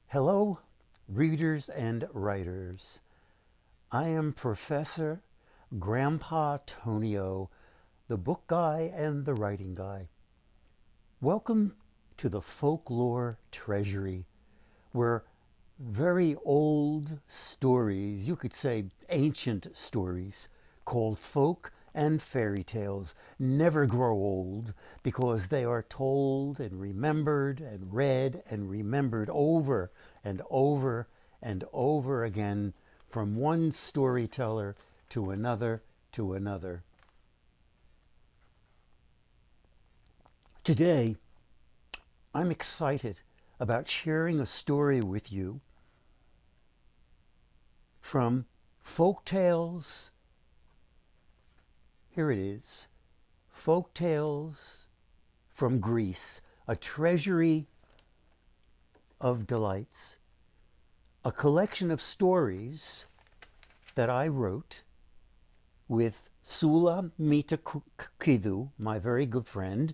Hello, readers and writers. I am Professor Grandpa Tonio, the book guy and the writing guy. Welcome to the Folklore Treasury, where very old stories, you could say ancient stories, called folk and fairy tales, never grow old because they are told and read and remembered over and over and over again from one storyteller to another to another. Today, I'm excited about sharing a story with you from Folktales. Here it is, Folktales from Greece, a Treasury of Delights, a collection of stories that I wrote with Soula Mitakidou, my very good friend,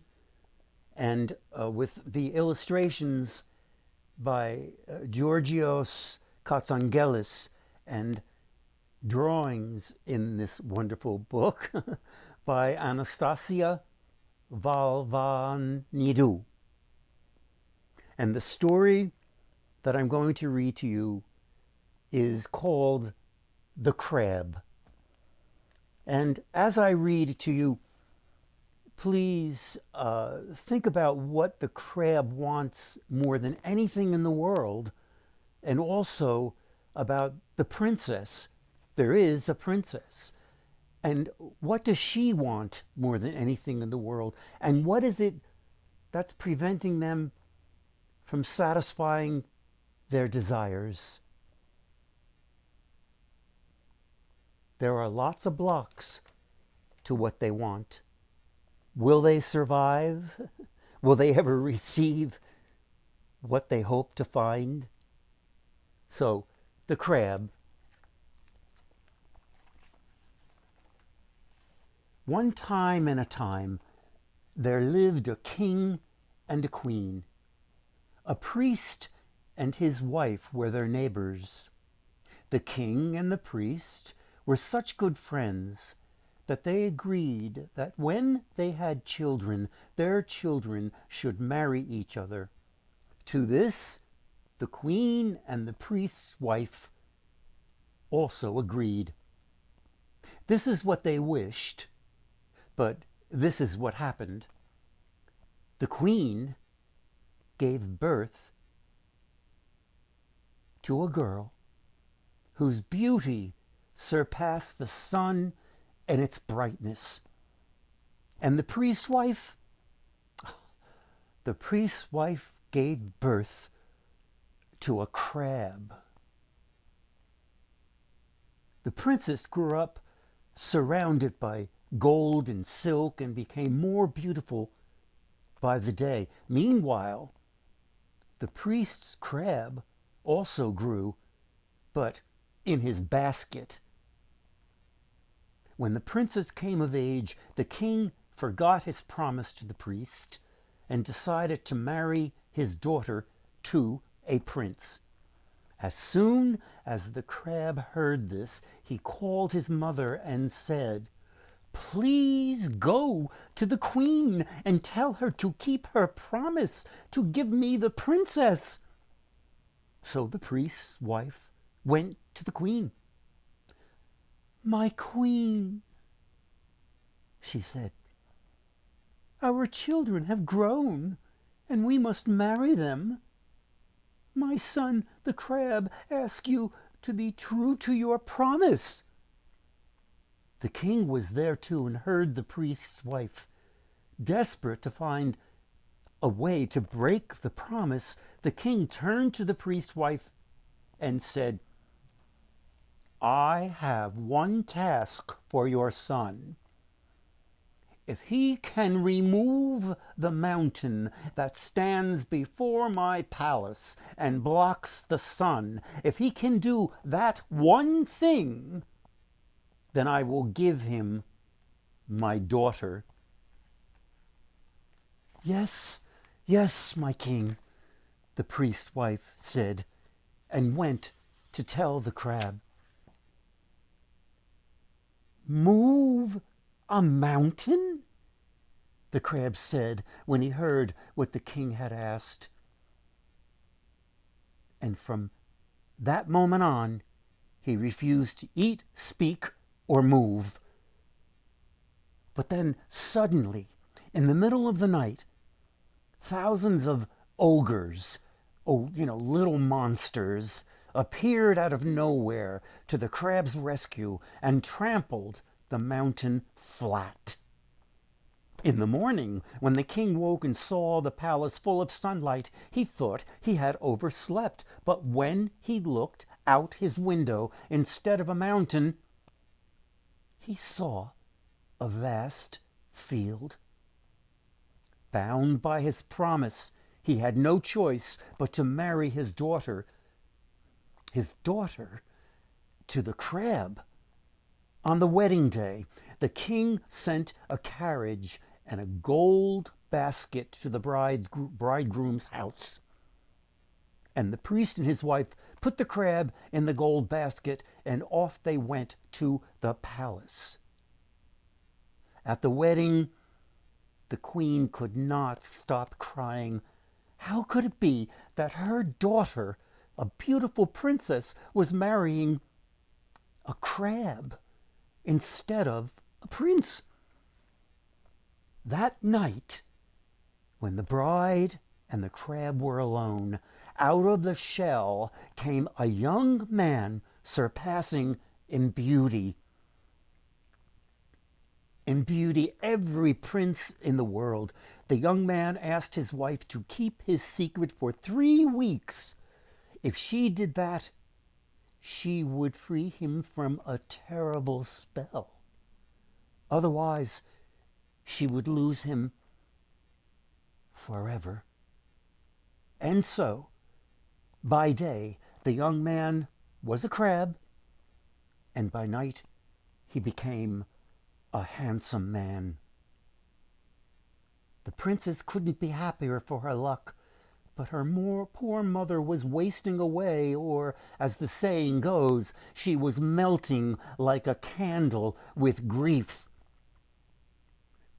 and with the illustrations by Georgios Katsagelos and drawings in this wonderful book by Anastasia Valavanidou. And the story that I'm going to read to you is called The Crab. And as I read to you, please think about what the crab wants more than anything in the world, and also about the princess. There is a princess. And what does she want more than anything in the world? And what is it that's preventing them from satisfying their desires? There are lots of blocks to what they want. Will they survive? Will they ever receive what they hope to find? So, the crab. One time and a time, there lived a king and a queen. A priest and his wife were their neighbors. The king and the priest were such good friends that they agreed that when they had children, their children should marry each other. To this, the queen and the priest's wife also agreed. This is what they wished, but this is what happened. The queen gave birth to a girl whose beauty surpassed the sun and its brightness. And the priest's wife gave birth to a crab. The princess grew up surrounded by gold and silk and became more beautiful by the day. Meanwhile, the priest's crab also grew, but in his basket. When the princess came of age, the king forgot his promise to the priest and decided to marry his daughter to a prince. As soon as the crab heard this, he called his mother and said, "Please go to the queen and tell her to keep her promise to give me the princess." So the priest's wife went to the queen. "My queen," she said, "our children have grown, and we must marry them. My son, the crab, asks you to be true to your promise." The king was there too and heard the priest's wife. Desperate to find a way to break the promise, the king turned to the priest's wife and said, "I have one task for your son. If he can remove the mountain that stands before my palace and blocks the sun, if he can do that one thing, then I will give him my daughter." "Yes, yes, my king," the priest's wife said and went to tell the crab. "Move a mountain?" the crab said when he heard what the king had asked. And from that moment on, he refused to eat, speak, or move. But then suddenly, in the middle of the night, thousands of ogres, little monsters, appeared out of nowhere to the crab's rescue and trampled the mountain flat. In the morning, when the king woke and saw the palace full of sunlight, he thought he had overslept. But when he looked out his window, instead of a mountain, he saw a vast field. Bound by his promise, he had no choice but to marry his daughter to the crab. On the wedding day, the king sent a carriage and a gold basket to the bridegroom's house. And the priest and his wife put the crab in the gold basket, and off they went to the palace. At the wedding, the queen could not stop crying. How could it be that her daughter, a beautiful princess, was marrying a crab instead of a prince? That night, when the bride and the crab were alone, out of the shell came a young man surpassing in beauty. In beauty, every prince in the world. The young man asked his wife to keep his secret for 3 weeks. If she did that, she would free him from a terrible spell. Otherwise, she would lose him forever. And so, by day, the young man was a crab, and by night, he became a handsome man. The princess couldn't be happier for her luck, but her poor mother was wasting away, or, as the saying goes, she was melting like a candle with grief.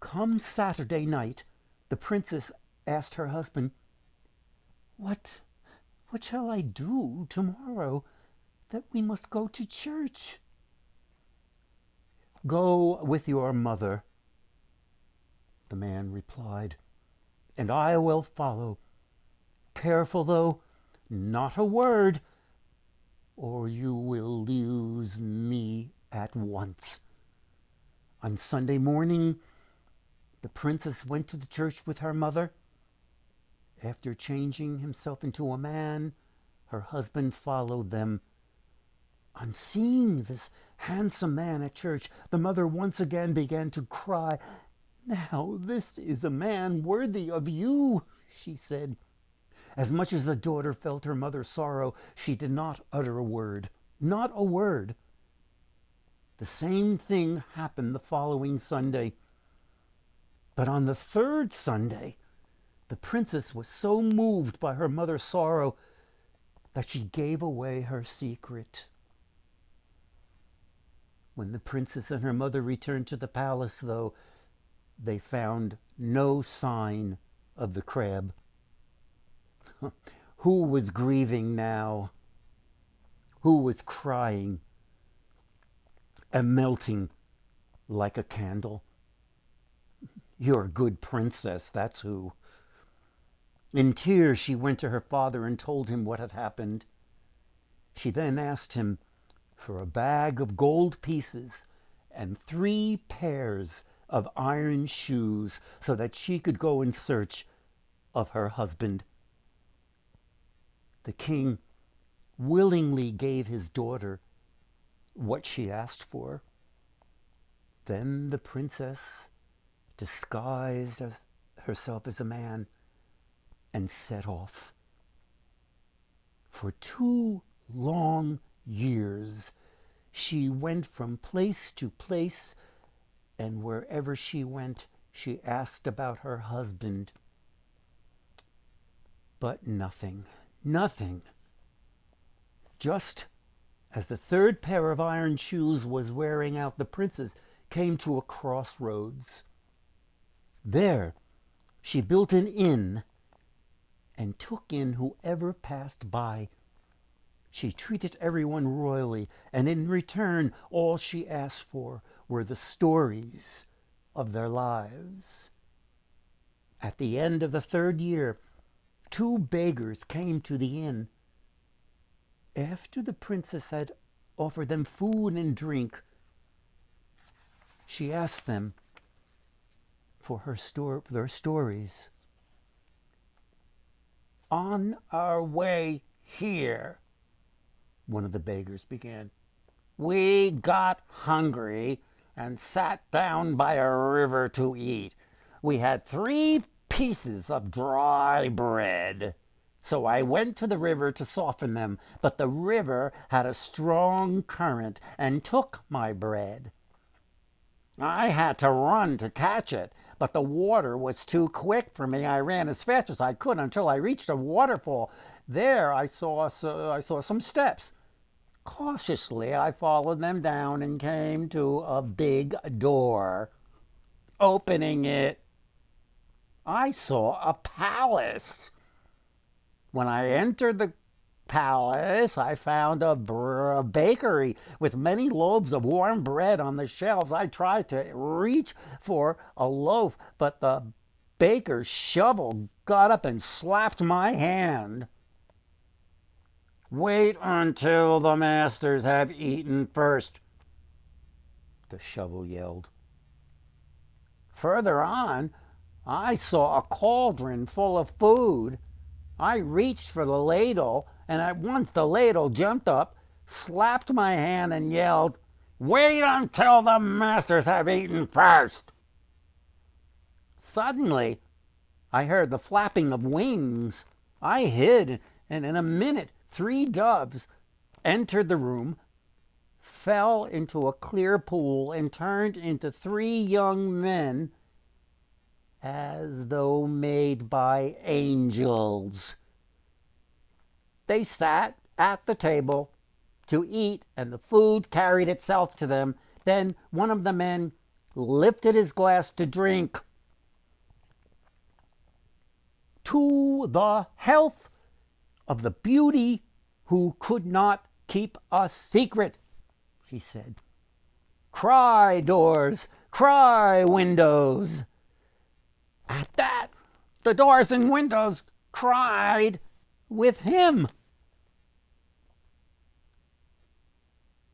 Come Saturday night, the princess asked her husband, What shall I do tomorrow that we must go to church?" "Go with your mother," the man replied, "and I will follow. Careful, though, not a word, or you will lose me at once." On Sunday morning, the princess went to the church with her mother. After changing himself into a man, her husband followed them. On seeing this handsome man at church, the mother once again began to cry. "Now this is a man worthy of you," she said. As much as the daughter felt her mother's sorrow, she did not utter a word. Not a word. The same thing happened the following Sunday. But on the 3rd Sunday, the princess was so moved by her mother's sorrow that she gave away her secret. When the princess and her mother returned to the palace, though, they found no sign of the crab. Who was grieving now? Who was crying and melting like a candle? Your good princess, that's who. In tears, she went to her father and told him what had happened. She then asked him for a bag of gold pieces and 3 pairs of iron shoes so that she could go in search of her husband. The king willingly gave his daughter what she asked for. Then the princess disguised herself as a man and set off. For 2 long years, she went from place to place, and wherever she went, she asked about her husband. But nothing. Just as the third pair of iron shoes was wearing out, the princess came to a crossroads. There she built an inn and took in whoever passed by. She treated everyone royally, and in return all she asked for were the stories of their lives. At the end of the 3rd year, 2 beggars came to the inn. After the princess had offered them food and drink, she asked them for their stories. "On our way here," one of the beggars began, "we got hungry and sat down by a river to eat. We had 3 pieces of dry bread. So I went to the river to soften them, but the river had a strong current and took my bread. I had to run to catch it, but the water was too quick for me. I ran as fast as I could until I reached a waterfall. There I saw some steps. Cautiously I followed them down and came to a big door. Opening it, I saw a palace. When I entered the palace, I found a bakery with many loaves of warm bread on the shelves. I tried to reach for a loaf, but the baker's shovel got up and slapped my hand. Wait until the masters have eaten first, the shovel yelled. Further on, I saw a cauldron full of food. I reached for the ladle, and at once the ladle jumped up, slapped my hand, and yelled, "Wait until the masters have eaten first!" Suddenly, I heard the flapping of wings. I hid, and in a minute 3 doves entered the room, fell into a clear pool, and turned into 3 young men as though made by angels. They sat at the table to eat, and the food carried itself to them. Then one of the men lifted his glass to drink. "To the health of the beauty who could not keep a secret," he said. "Cry, doors, cry, windows." At that, the doors and windows cried with him.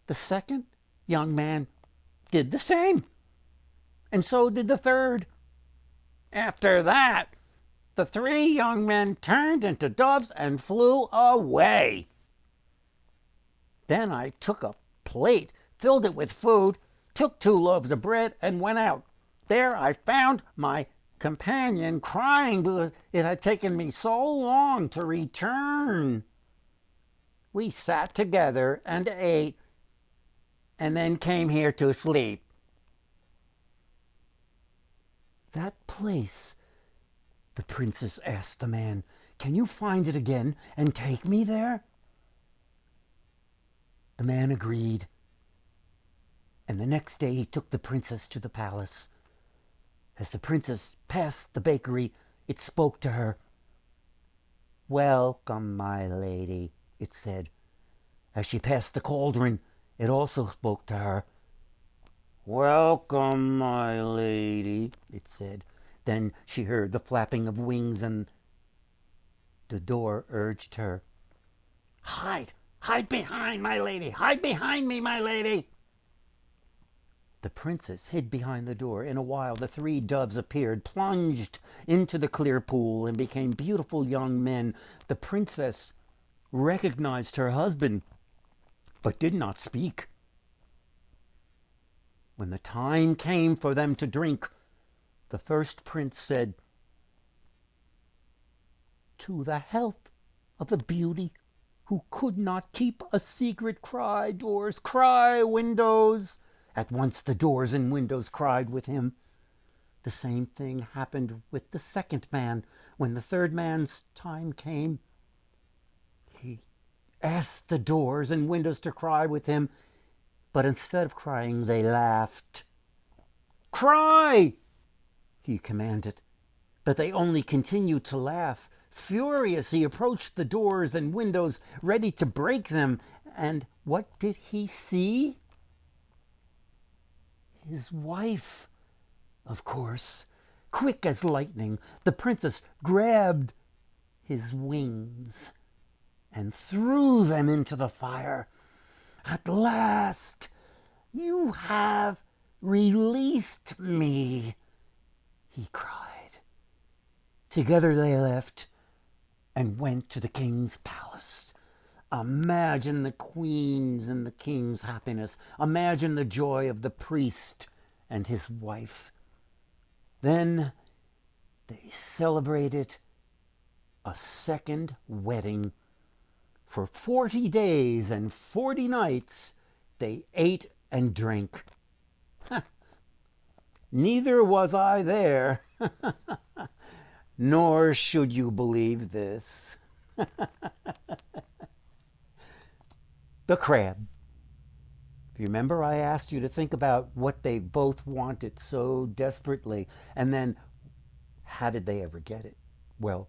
The second young man did the same, and so did the third. After that, the 3 young men turned into doves and flew away. Then I took a plate, filled it with food, took 2 loaves of bread, and went out. There I found my companion crying because it had taken me so long to return. We sat together and ate, and then came here to sleep. "That place," the princess asked the man, "can you find it again and take me there?" The man agreed, and the next day he took the princess to the palace. As the princess passed the bakery, it spoke to her. "Welcome, my lady," it said. As she passed the cauldron, it also spoke to her. "Welcome, my lady," it said. Then she heard the flapping of wings, and the door urged her. "Hide! Hide behind, my lady! Hide behind me, my lady!" The princess hid behind the door. In a while, the 3 doves appeared, plunged into the clear pool, and became beautiful young men. The princess recognized her husband, but did not speak. When the time came for them to drink, the first prince said, "To the health of the beauty who could not keep a secret, cry, doors, cry, windows." At once the doors and windows cried with him. The same thing happened with the second man. When the third man's time came, he asked the doors and windows to cry with him, but instead of crying, they laughed. "Cry!" he commanded, but they only continued to laugh. Furious, he approached the doors and windows, ready to break them. And what did he see? His wife, of course. Quick as lightning, the princess grabbed his wings and threw them into the fire. "At last, you have released me," he cried. Together they left and went to the king's palace. Imagine the queen's and the king's happiness. Imagine the joy of the priest and his wife. Then they celebrated a second wedding. For 40 days and 40 nights they ate and drank. Neither was I there. Nor should you believe this. The crab. Remember, I asked you to think about what they both wanted so desperately, and then how did they ever get it? Well,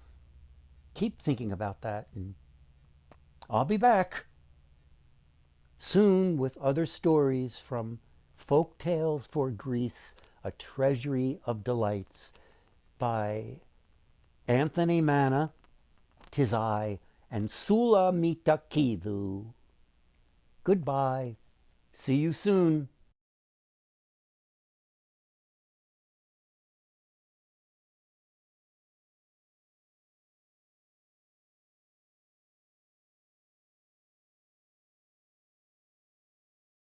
keep thinking about that, and I'll be back soon with other stories from Folktales for Greece, a Treasury of Delights by Anthony Manna, 'tis I, and Soula Mitakidou. Goodbye. See you soon.